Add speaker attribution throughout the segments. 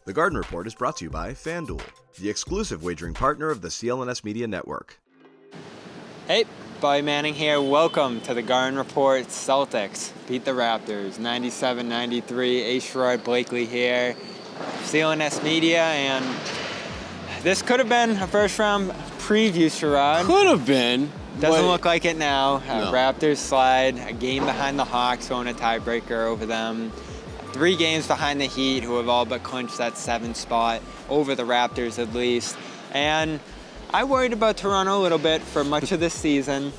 Speaker 1: The Garden Report is brought to you by FanDuel, the exclusive wagering partner of the CLNS Media Network.
Speaker 2: Hey, Bobby Manning here. Welcome to the Garden Report. Celtics beat the Raptors 97-93. Sherrod Blakely here, CLNS Media, and this could have been a first-round preview, Sherrod.
Speaker 3: Could have been.
Speaker 2: Doesn't look like it now.
Speaker 3: No.
Speaker 2: Raptors slide a game behind the Hawks, going a tiebreaker over them. 3 games behind the Heat, who have all but clinched that 7th spot over the Raptors at least. And I worried about Toronto a little bit for much of this season.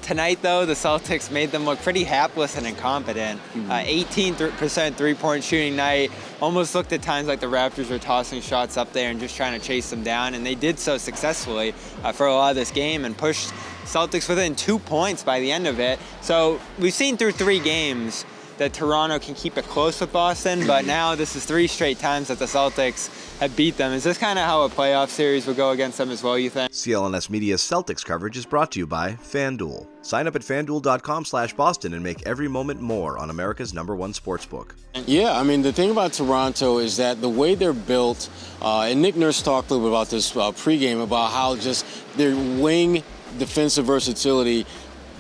Speaker 2: Tonight, though, the Celtics made them look pretty hapless and incompetent. 18% three-point shooting night. Almost looked at times like the Raptors were tossing shots up there and just trying to chase them down, and they did so successfully for a lot of this game and pushed Celtics within 2 points by the end of it. So we've seen through 3 games that Toronto can keep it close with Boston, but now this is 3 straight times that the Celtics have beat them. Is this kind of how a playoff series would go against them as well, you think?
Speaker 1: CLNS Media's Celtics coverage is brought to you by FanDuel. Sign up at FanDuel.com/Boston and make every moment more on America's #1 sportsbook.
Speaker 3: Yeah, I mean, the thing about Toronto is that the way they're built, and Nick Nurse talked a little bit about this pregame, about how just their wing defensive versatility,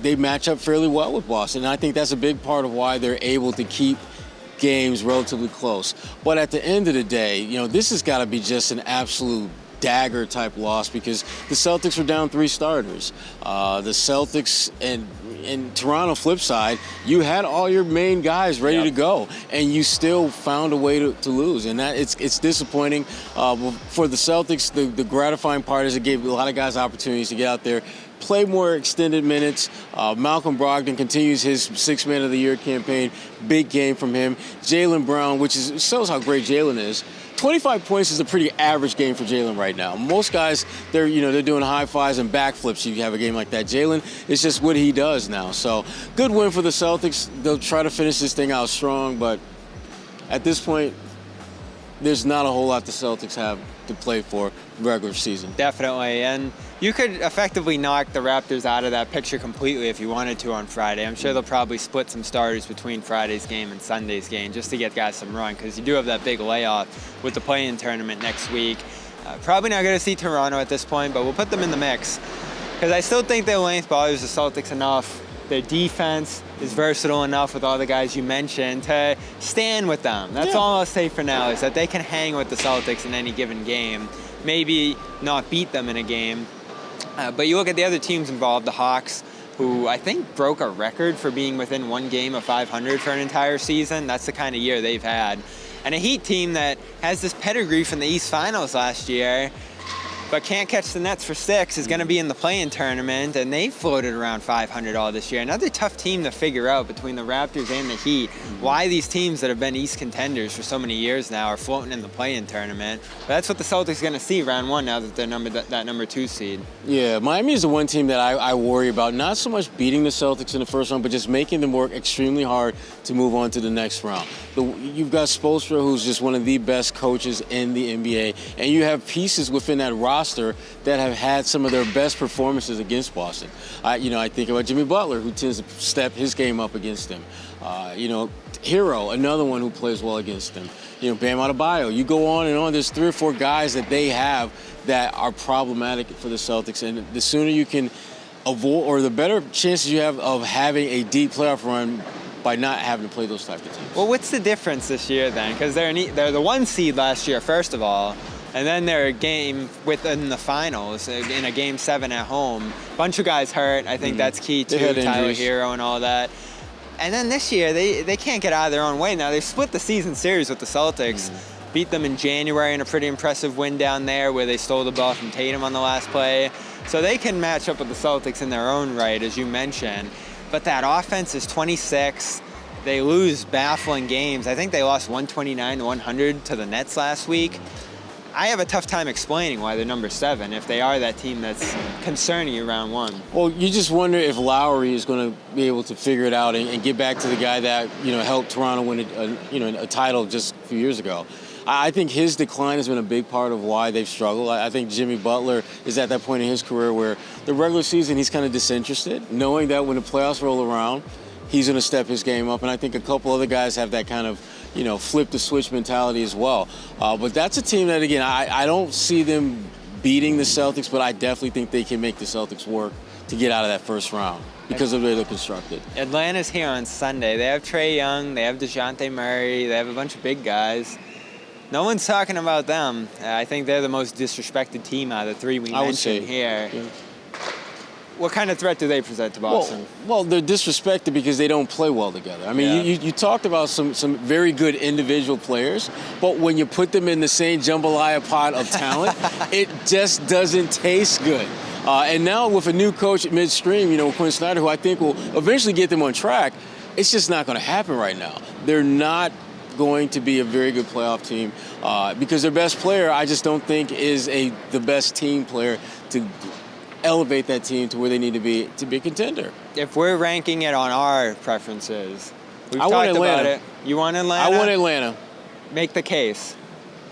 Speaker 3: they match up fairly well with Boston. And I think that's a big part of why they're able to keep games relatively close. But at the end of the day, you know, this has got to be just an absolute dagger type loss because the Celtics were down 3 starters. The Celtics and Toronto flip side, you had all your main guys ready to go, and you still found a way to lose. And that it's disappointing. For the Celtics, the gratifying part is it gave a lot of guys opportunities to get out there, play more extended minutes. Malcolm Brogdon continues his 6th Man of the Year campaign. Big game from him. Jaylen Brown, which shows how great Jaylen is. 25 points is a pretty average game for Jaylen right now. Most guys, they're doing high fives and backflips. You have a game like that. Jaylen, it's just what he does now. So good win for the Celtics. They'll try to finish this thing out strong, but at this point, there's not a whole lot the Celtics have to play for regular season.
Speaker 2: Definitely, and you could effectively knock the Raptors out of that picture completely if you wanted to on Friday. I'm sure they'll probably split some starters between Friday's game and Sunday's game just to get guys some run, because you do have that big layoff with the play-in tournament next week. Probably not going to see Toronto at this point, but we'll put them in the mix, because I still think their length bothers the Celtics enough. Their defense is versatile enough with all the guys you mentioned to stand with them. That's all I'll say for now, is that they can hang with the Celtics in any given game. Maybe not beat them in a game. But you look at the other teams involved, the Hawks, who I think broke a record for being within 1 game of 500 for an entire season. That's the kind of year they've had. And a Heat team that has this pedigree from the East Finals last year, but can't catch the Nets for 6, is going to be in the play-in tournament, and they floated around 500 all this year. Another tough team to figure out between the Raptors and the Heat, why these teams that have been East contenders for so many years now are floating in the play-in tournament. But that's what the Celtics are going to see round 1 now that they're that number 2 seed. Yeah,
Speaker 3: Miami is the one team that I worry about, not so much beating the Celtics in the first round, but just making them work extremely hard to move on to the next round. You've got Spoelstra, who's just one of the best coaches in the NBA, and you have pieces within that roster that have had some of their best performances against Boston. I think about Jimmy Butler, who tends to step his game up against them. Hero, another one who plays well against them. Bam Adebayo. You go on and on. There's 3 or 4 guys that they have that are problematic for the Celtics, and the sooner you can avoid, or the better chances you have of having a deep playoff run by not having to play those types of teams.
Speaker 2: Well, what's the difference this year then? Because they're the 1 seed last year, first of all, and then they're a game within the finals in a game 7 at home. Bunch of guys hurt. I think that's key too. Tyler Hero and all that. And then this year, they can't get out of their own way. Now, they split the season series with the Celtics, beat them in January in a pretty impressive win down there where they stole the ball from Tatum on the last play. So they can match up with the Celtics in their own right, as you mentioned. But that offense is 26. They lose baffling games. I think they lost 129-100 to the Nets last week. I have a tough time explaining why they're number 7 if they are that team that's concerning you round 1.
Speaker 3: Well, you just wonder if Lowry is going to be able to figure it out and get back to the guy that helped Toronto win a title just a few years ago. I think his decline has been a big part of why they've struggled. I think Jimmy Butler is at that point in his career where the regular season he's kind of disinterested, knowing that when the playoffs roll around, he's going to step his game up. And I think a couple other guys have that kind of flip the switch mentality as well. But that's a team that, again, I don't see them beating the Celtics, but I definitely think they can make the Celtics work to get out of that first round because of the way they're constructed.
Speaker 2: Atlanta's here on Sunday. They have Trae Young, they have DeJounte Murray, they have a bunch of big guys. No one's talking about them. I think they're the most disrespected team out of the three we mentioned here. Yeah. What kind of threat do they present to Boston?
Speaker 3: Well, they're disrespected because they don't play well together. I mean, you talked about some very good individual players, but when you put them in the same jambalaya pot of talent, it just doesn't taste good. And now with a new coach at midstream, Quinn Snyder, who I think will eventually get them on track, it's just not going to happen right now. They're not going to be a very good playoff team because their best player, I just don't think, is the best team player to elevate that team to where they need to be a contender.
Speaker 2: If we're ranking it on our preferences, we've
Speaker 3: talked
Speaker 2: talked
Speaker 3: Atlanta.
Speaker 2: about it. You want Atlanta?
Speaker 3: I want Atlanta.
Speaker 2: Make the case.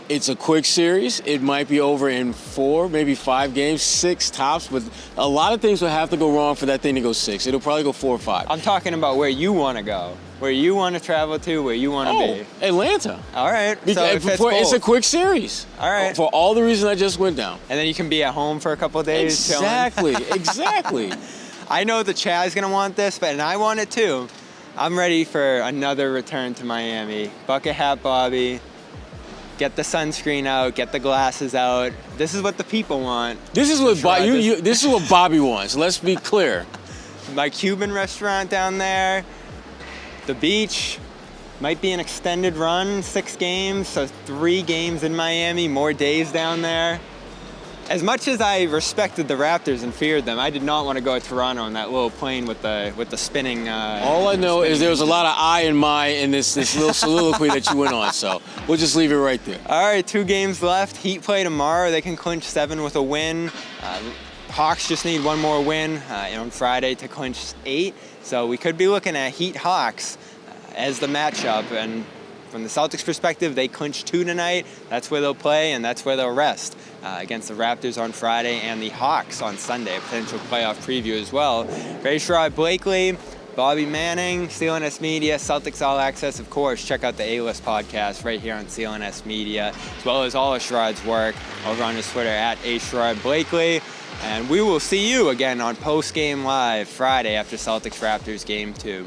Speaker 3: It's a quick series. It might be over in 4, maybe 5 games, 6 tops, but a lot of things will have to go wrong for that thing to go 6. It'll probably go 4 or 5.
Speaker 2: I'm talking about where you want to go, where you want to travel to, where you want to be.
Speaker 3: Atlanta.
Speaker 2: All right. So
Speaker 3: it's a quick series.
Speaker 2: All right.
Speaker 3: For all the reasons I just went down.
Speaker 2: And then you can be at home for a couple of days.
Speaker 3: Exactly. Exactly.
Speaker 2: I know the Chad's going to want this, and I want it too. I'm ready for another return to Miami. Bucket hat Bobby. Get the sunscreen out. Get the glasses out. This is what the people want.
Speaker 3: This is what this is what Bobby wants. Let's be clear.
Speaker 2: My Cuban restaurant down there. The beach. Might be an extended run, 6 games, so 3 games in Miami, more days down there. As much as I respected the Raptors and feared them, I did not want to go to Toronto on that little plane with the spinning.
Speaker 3: All I know is there was a lot of I and my in this little soliloquy that you went on, so we'll just leave it right there.
Speaker 2: All right, 2 games left. Heat play tomorrow. They can clinch 7 with a win. Hawks just need 1 more win on Friday to clinch 8. So we could be looking at Heat-Hawks as the matchup. And from the Celtics perspective, they clinch 2 tonight. That's where they'll play, and that's where they'll rest against the Raptors on Friday and the Hawks on Sunday, a potential playoff preview as well. Sherrod Blakely, Bobby Manning, CLNS Media, Celtics All Access, of course. Check out the A-List podcast right here on CLNS Media, as well as all of Sherrod's work over on his Twitter at Sherrod Blakely. And we will see you again on Post Game Live Friday after Celtics Raptors Game 2.